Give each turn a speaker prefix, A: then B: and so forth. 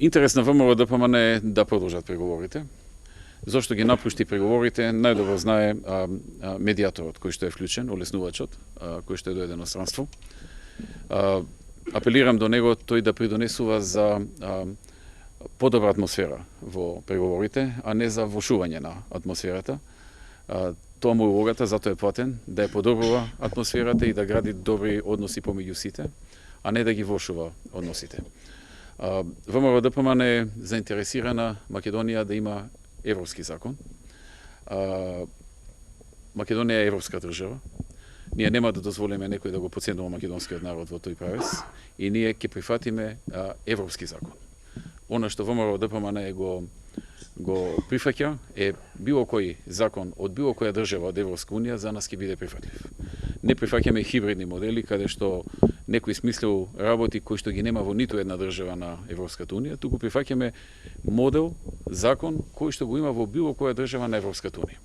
A: Интерес на ВМРО ДПМН е да продолжат преговорите. Зошто ги напушти преговорите, најдобро знае медијаторот кој што е вклучен, олеснувачот, кој што е до едностранство. Апелирам до него тој да придонесува за подобра атмосфера во преговорите, а не за влошување на атмосферата. Тоа му е улогата, затоа е платен, да ја подобрува атмосферата и да гради добри односи помеѓу сите, а не да ги влошува односите. ВМРО ДПМН е заинтересирана Македонија да има европски закон. Македонија е европска држава. Ние нема да дозволиме некој да го потценува македонскиот народ во тој правец и ние ќе прифатиме европски закон. Она што ВМРО ДПМН го прифаќа е било кој закон од било која држава од Европска унија за нас ќе биде прифатлив. Не прифаќаме хибридни модели каде што некој смислил работи кои што ги нема во ниту една држава на Европската унија, туку прифаќаме модел, закон кој што го има во било која држава на Европската унија.